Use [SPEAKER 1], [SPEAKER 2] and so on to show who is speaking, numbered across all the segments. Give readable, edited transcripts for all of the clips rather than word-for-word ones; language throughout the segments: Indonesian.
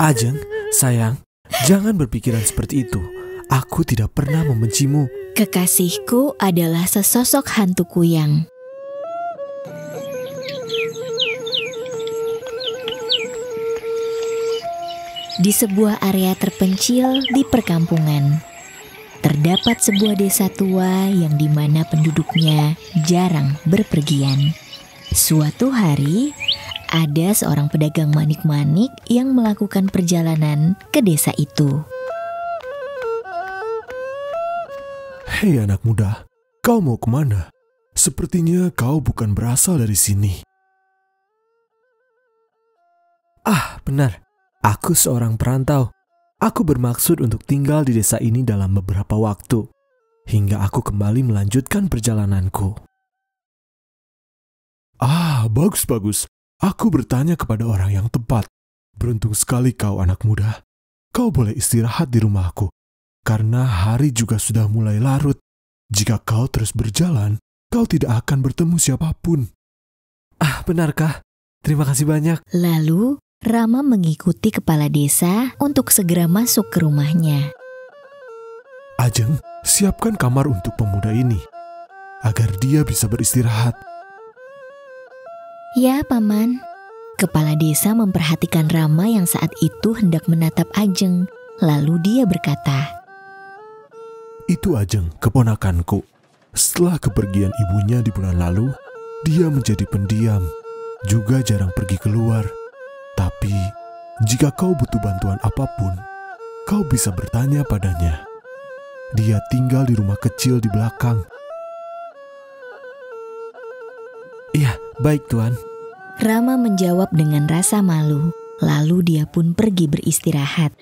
[SPEAKER 1] Ajeng, sayang, jangan berpikiran seperti itu. Aku tidak pernah membencimu.
[SPEAKER 2] Kekasihku adalah sesosok hantu kuyang. Di sebuah area terpencil di perkampungan, terdapat sebuah desa tua yang dimana penduduknya jarang berpergian. Suatu hari, ada seorang pedagang manik-manik yang melakukan perjalanan ke desa itu.
[SPEAKER 1] Hei anak muda, kau mau kemana? Sepertinya kau bukan berasal dari sini. Ah, benar. Aku seorang perantau. Aku bermaksud untuk tinggal di desa ini dalam beberapa waktu, hingga aku kembali melanjutkan perjalananku. Ah, bagus-bagus. Aku bertanya kepada orang yang tepat. Beruntung sekali kau anak muda. Kau boleh istirahat di rumahku, karena hari juga sudah mulai larut. Jika kau terus berjalan, kau tidak akan bertemu siapapun. Ah, benarkah? Terima kasih banyak.
[SPEAKER 2] Lalu, Rama mengikuti kepala desa untuk segera masuk ke rumahnya.
[SPEAKER 1] Ajeng, siapkan kamar untuk pemuda ini, agar dia bisa beristirahat.
[SPEAKER 2] Ya, Paman. Kepala desa memperhatikan Rama yang saat itu hendak menatap Ajeng. Lalu dia berkata,
[SPEAKER 1] Itu Ajeng, keponakanku. Setelah kepergian ibunya di bulan lalu, dia menjadi pendiam, juga jarang pergi keluar. Tapi, jika kau butuh bantuan apapun, kau bisa bertanya padanya. Dia tinggal di rumah kecil di belakang. Iya, baik Tuan.
[SPEAKER 2] Rama menjawab dengan rasa malu, lalu dia pun pergi beristirahat.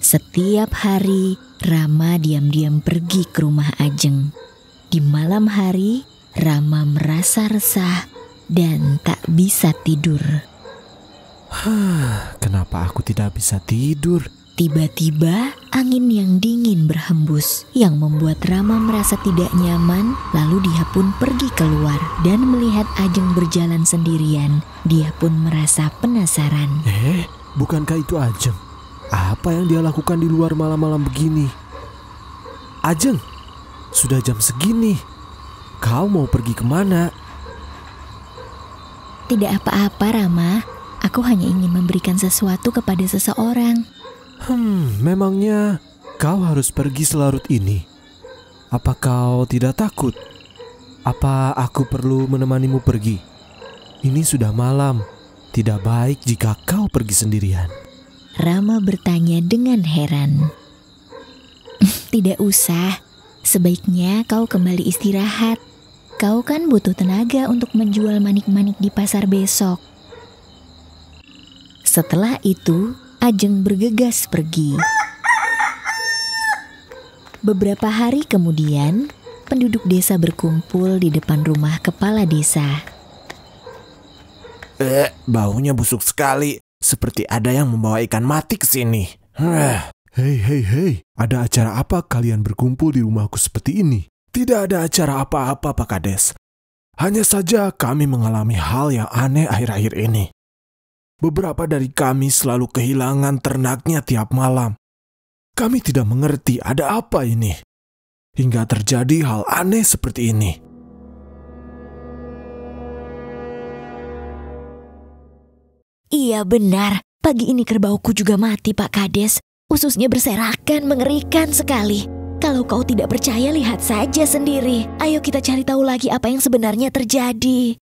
[SPEAKER 2] Setiap hari, Rama diam-diam pergi ke rumah Ajeng. Di malam hari, Rama merasa resah dan tak bisa tidur.
[SPEAKER 1] Kenapa aku tidak bisa tidur?
[SPEAKER 2] Tiba-tiba angin yang dingin berhembus yang membuat Rama merasa tidak nyaman. Lalu dia pun pergi keluar dan melihat Ajeng berjalan sendirian. Dia pun merasa penasaran.
[SPEAKER 1] Bukankah itu Ajeng? Apa yang dia lakukan di luar malam-malam begini? Ajeng, sudah jam segini. Kau mau pergi kemana?
[SPEAKER 2] Tidak apa-apa, Rama. Aku hanya ingin memberikan sesuatu kepada seseorang.
[SPEAKER 1] Memangnya kau harus pergi selarut ini? Apa kau tidak takut? Apa aku perlu menemanimu pergi? Ini sudah malam. Tidak baik jika kau pergi sendirian.
[SPEAKER 2] Rama bertanya dengan heran. Tidak usah. Sebaiknya kau kembali istirahat. Kau kan butuh tenaga untuk menjual manik-manik di pasar besok. Setelah itu, Ajeng bergegas pergi. Beberapa hari kemudian, penduduk desa berkumpul di depan rumah kepala desa.
[SPEAKER 1] Baunya busuk sekali. Seperti ada yang membawa ikan mati ke sini. Hei, ada acara apa kalian berkumpul di rumahku seperti ini? Tidak ada acara apa-apa, Pak Kades. Hanya saja kami mengalami hal yang aneh akhir-akhir ini. Beberapa dari kami selalu kehilangan ternaknya tiap malam. Kami tidak mengerti ada apa ini, hingga terjadi hal aneh seperti ini.
[SPEAKER 2] Iya benar, pagi ini kerbauku juga mati, Pak Kades. Ususnya berserakan, mengerikan sekali. Kalau kau tidak percaya, lihat saja sendiri. Ayo kita cari tahu lagi apa yang sebenarnya terjadi.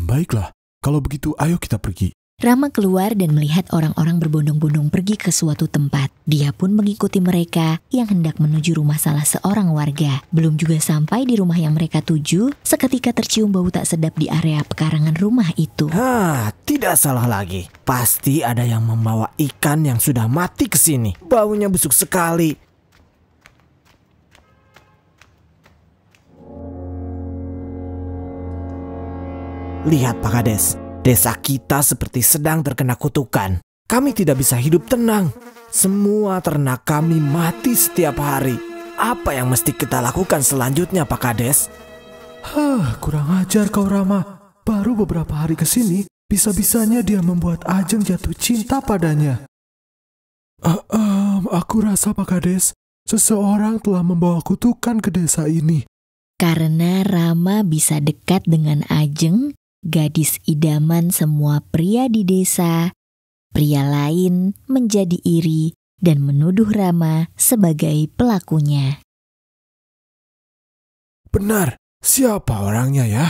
[SPEAKER 1] Baiklah, kalau begitu ayo kita pergi.
[SPEAKER 2] Rama keluar dan melihat orang-orang berbondong-bondong pergi ke suatu tempat. Dia pun mengikuti mereka yang hendak menuju rumah salah seorang warga. Belum juga sampai di rumah yang mereka tuju, seketika tercium bau tak sedap di area pekarangan rumah itu.
[SPEAKER 3] Tidak salah lagi. Pasti ada yang membawa ikan yang sudah mati ke sini. Baunya busuk sekali. Lihat Pak Kades. Desa kita seperti sedang terkena kutukan. Kami tidak bisa hidup tenang. Semua ternak kami mati setiap hari. Apa yang mesti kita lakukan selanjutnya, Pak Kades?
[SPEAKER 1] Kurang ajar kau, Rama. Baru beberapa hari ke sini, bisa-bisanya dia membuat Ajeng jatuh cinta padanya. Aku rasa Pak Kades, seseorang telah membawa kutukan ke desa ini.
[SPEAKER 2] Karena Rama bisa dekat dengan Ajeng, gadis idaman semua pria di desa, pria lain menjadi iri dan menuduh Rama sebagai pelakunya.
[SPEAKER 1] Benar, siapa orangnya ya?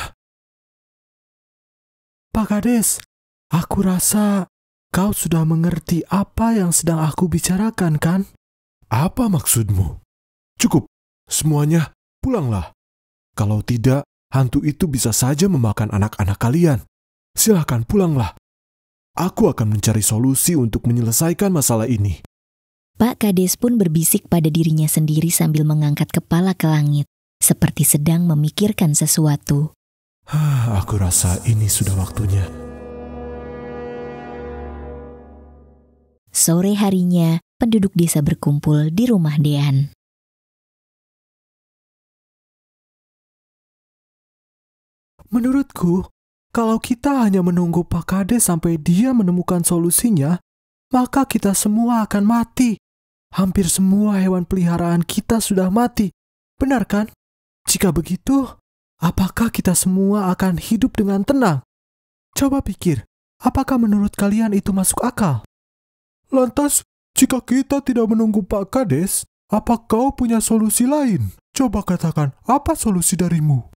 [SPEAKER 1] Pak Kades, aku rasa kau sudah mengerti apa yang sedang aku bicarakan, kan? Apa maksudmu? Cukup, semuanya pulanglah. Kalau tidak, hantu itu bisa saja memakan anak-anak kalian. Silahkan pulanglah. Aku akan mencari solusi untuk menyelesaikan masalah ini.
[SPEAKER 2] Pak Kades pun berbisik pada dirinya sendiri sambil mengangkat kepala ke langit, seperti sedang memikirkan sesuatu.
[SPEAKER 1] Aku rasa ini sudah waktunya.
[SPEAKER 2] Sore harinya, penduduk desa berkumpul di rumah Dean.
[SPEAKER 1] Menurutku, kalau kita hanya menunggu Pak Kades sampai dia menemukan solusinya, maka kita semua akan mati. Hampir semua hewan peliharaan kita sudah mati. Benar kan? Jika begitu, apakah kita semua akan hidup dengan tenang? Coba pikir, apakah menurut kalian itu masuk akal? Lantas, jika kita tidak menunggu Pak Kades, apa kau punya solusi lain? Coba katakan, apa solusi darimu?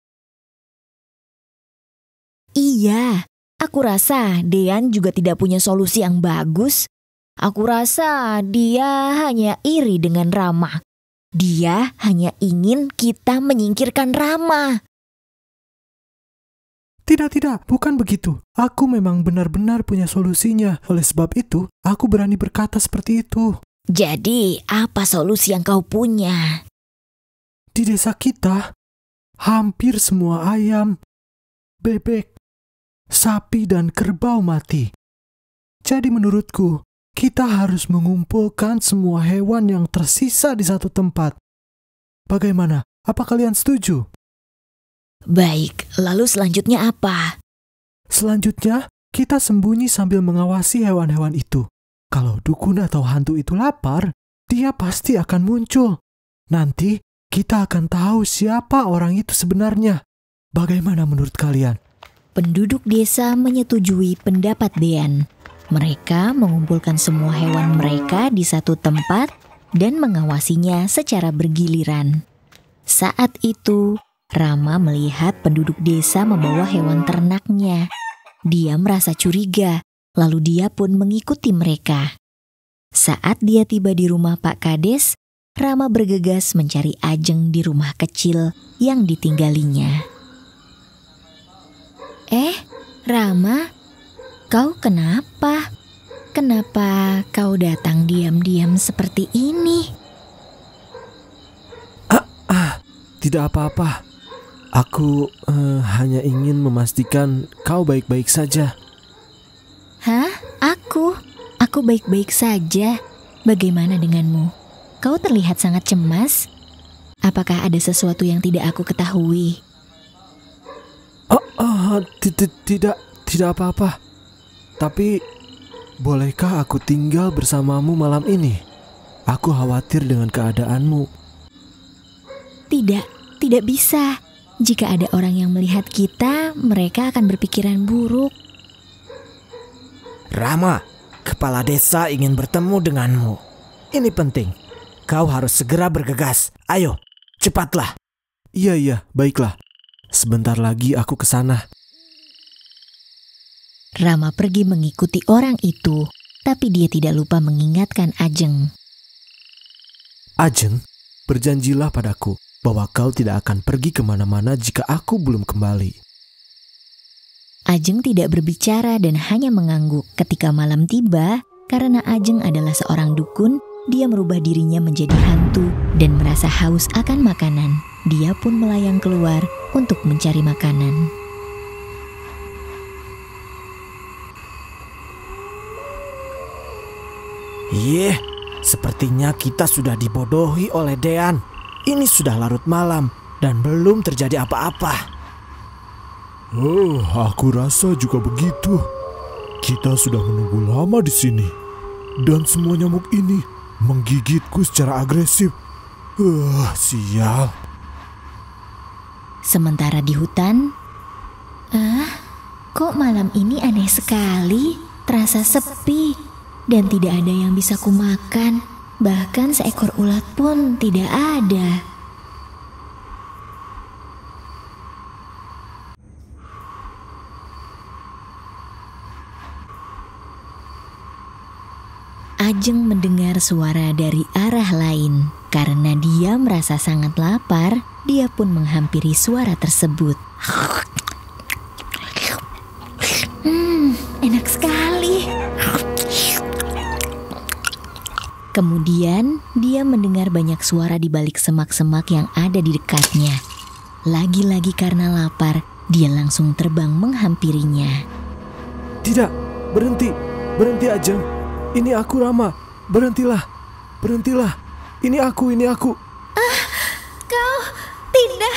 [SPEAKER 2] Iya, aku rasa Dean juga tidak punya solusi yang bagus. Aku rasa dia hanya iri dengan Rama. Dia hanya ingin kita menyingkirkan Rama.
[SPEAKER 1] Tidak, bukan begitu. Aku memang benar-benar punya solusinya. Oleh sebab itu, aku berani berkata seperti itu.
[SPEAKER 2] Jadi, apa solusi yang kau punya?
[SPEAKER 1] Di desa kita, hampir semua ayam, bebek, sapi, dan kerbau mati. Jadi menurutku, kita harus mengumpulkan semua hewan yang tersisa di satu tempat. Bagaimana? Apa kalian setuju?
[SPEAKER 2] Baik, lalu selanjutnya apa?
[SPEAKER 1] Selanjutnya, kita sembunyi sambil mengawasi hewan-hewan itu. Kalau dukun atau hantu itu lapar, dia pasti akan muncul. Nanti, kita akan tahu siapa orang itu sebenarnya. Bagaimana menurut kalian?
[SPEAKER 2] Penduduk desa menyetujui pendapat Dean. Mereka mengumpulkan semua hewan mereka di satu tempat dan mengawasinya secara bergiliran. Saat itu, Rama melihat penduduk desa membawa hewan ternaknya. Dia merasa curiga, lalu dia pun mengikuti mereka. Saat dia tiba di rumah Pak Kades, Rama bergegas mencari Ajeng di rumah kecil yang ditinggalinya. Rama, kau kenapa? Kenapa kau datang diam-diam seperti ini?
[SPEAKER 3] Tidak apa-apa. Aku hanya ingin memastikan kau baik-baik saja.
[SPEAKER 2] Hah? Aku baik-baik saja. Bagaimana denganmu? Kau terlihat sangat cemas. Apakah ada sesuatu yang tidak aku ketahui?
[SPEAKER 3] Tidak apa-apa. Tapi, bolehkah aku tinggal bersamamu malam ini? Aku khawatir dengan keadaanmu.
[SPEAKER 2] Tidak bisa. Jika ada orang yang melihat kita, mereka akan berpikiran buruk.
[SPEAKER 3] Rama, kepala desa ingin bertemu denganmu. Ini penting. Kau harus segera bergegas. Ayo, cepatlah. Iya, baiklah. Sebentar lagi aku ke sana.
[SPEAKER 2] Rama pergi mengikuti orang itu, tapi dia tidak lupa mengingatkan Ajeng.
[SPEAKER 3] Ajeng, berjanjilah padaku bahwa kau tidak akan pergi kemana-mana jika aku belum kembali.
[SPEAKER 2] Ajeng tidak berbicara dan hanya mengangguk. Ketika malam tiba, karena Ajeng adalah seorang dukun, dia merubah dirinya menjadi hantu dan merasa haus akan makanan. Dia pun melayang keluar untuk mencari makanan.
[SPEAKER 3] Sepertinya kita sudah dibodohi oleh Dean. Ini sudah larut malam dan belum terjadi apa-apa.
[SPEAKER 1] Aku rasa juga begitu. Kita sudah menunggu lama di sini. Dan semua nyamuk ini menggigitku secara agresif. Sial.
[SPEAKER 2] Sementara di hutan, kok malam ini aneh sekali, terasa sepi, dan tidak ada yang bisa kumakan. Bahkan seekor ulat pun tidak ada. Ajeng mendengar suara dari arah lain. Karena dia merasa sangat lapar, dia pun menghampiri suara tersebut. Enak sekali. Kemudian dia mendengar banyak suara di balik semak-semak yang ada di dekatnya. Lagi-lagi karena lapar, dia langsung terbang menghampirinya.
[SPEAKER 1] Tidak, berhenti Ajeng. Ini aku, Rama. Berhentilah. Ini aku.
[SPEAKER 2] Kau tidak.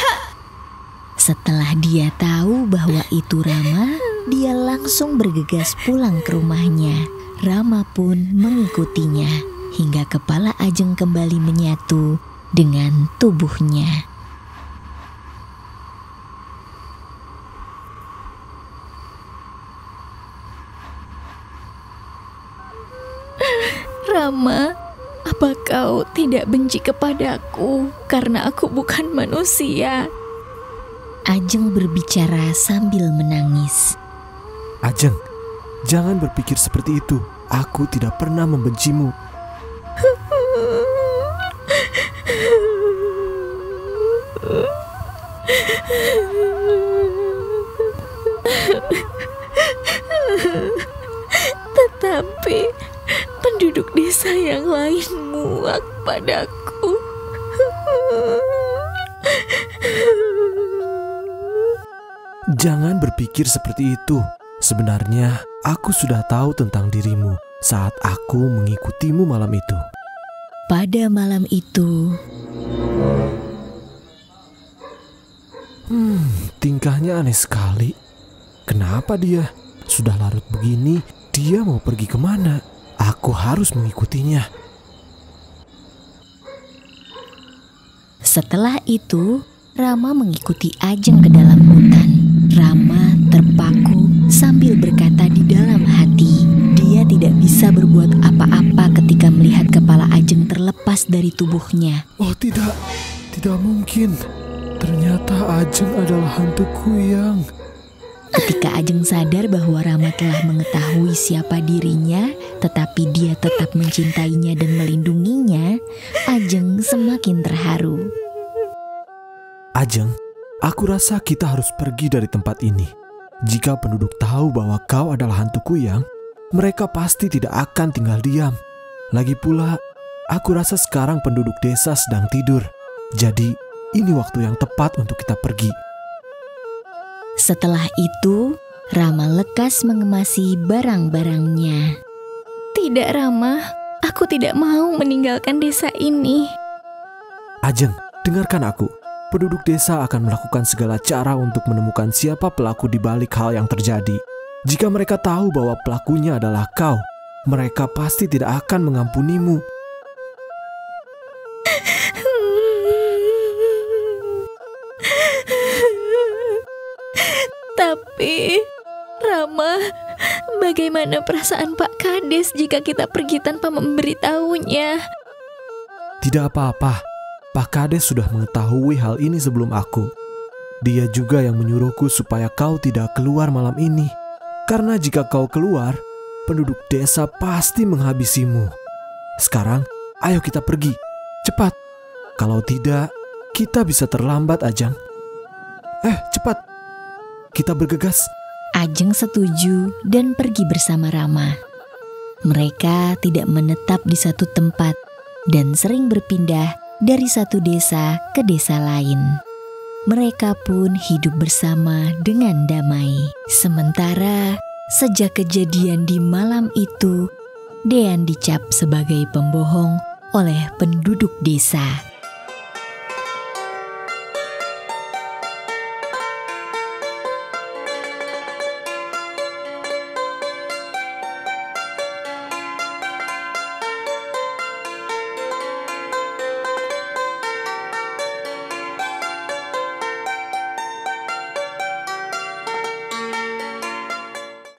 [SPEAKER 2] Setelah dia tahu bahwa itu Rama, dia langsung bergegas pulang ke rumahnya. Rama pun mengikutinya hingga kepala Ajeng kembali menyatu dengan tubuhnya. Rama, apa kau tidak benci kepadaku karena aku bukan manusia? Ajeng berbicara sambil menangis.
[SPEAKER 1] Ajeng, jangan berpikir seperti itu. Aku tidak pernah membencimu.
[SPEAKER 2] Tetapi penduduk desa yang lain muak padaku.
[SPEAKER 1] Jangan berpikir seperti itu. Sebenarnya, aku sudah tahu tentang dirimu saat aku mengikutimu malam itu.
[SPEAKER 2] Pada malam itu,
[SPEAKER 1] tingkahnya aneh sekali. Kenapa dia? Sudah larut begini, dia mau pergi kemana? Aku harus mengikutinya.
[SPEAKER 2] Setelah itu, Rama mengikuti Ajeng ke dalam hutan. Rama terpaku sambil berkata di dalam hati, dia tidak bisa berbuat apa-apa ketika melihat kepala Ajeng terlepas dari tubuhnya.
[SPEAKER 1] Oh tidak mungkin. Ternyata Ajeng adalah hantu kuyang.
[SPEAKER 2] Ketika Ajeng sadar bahwa Rama telah mengetahui siapa dirinya, tetapi dia tetap mencintainya dan melindunginya, Ajeng semakin terharu.
[SPEAKER 1] Ajeng, aku rasa kita harus pergi dari tempat ini. Jika penduduk tahu bahwa kau adalah hantu kuyang, mereka pasti tidak akan tinggal diam. Lagi pula, aku rasa sekarang penduduk desa sedang tidur. Jadi, ini waktu yang tepat untuk kita pergi.
[SPEAKER 2] Setelah itu, Rama lekas mengemasi barang-barangnya. Tidak, Rama. Aku tidak mau meninggalkan desa ini.
[SPEAKER 1] Ajeng, dengarkan aku. Penduduk desa akan melakukan segala cara untuk menemukan siapa pelaku di balik hal yang terjadi. Jika mereka tahu bahwa pelakunya adalah kau, mereka pasti tidak akan mengampunimu.
[SPEAKER 2] Tapi, Rama, bagaimana perasaan Pak Kades jika kita pergi tanpa memberitahunya?
[SPEAKER 1] Tidak apa-apa. Pak Kades sudah mengetahui hal ini sebelum aku. Dia juga yang menyuruhku supaya kau tidak keluar malam ini. Karena jika kau keluar, penduduk desa pasti menghabisimu. Sekarang, ayo kita pergi. Cepat. Kalau tidak, kita bisa terlambat, Ajeng. Cepat. Kita bergegas.
[SPEAKER 2] Ajeng setuju dan pergi bersama Rama. Mereka tidak menetap di satu tempat dan sering berpindah dari satu desa ke desa lain. Mereka pun hidup bersama dengan damai. Sementara sejak kejadian di malam itu, Dean dicap sebagai pembohong oleh penduduk desa.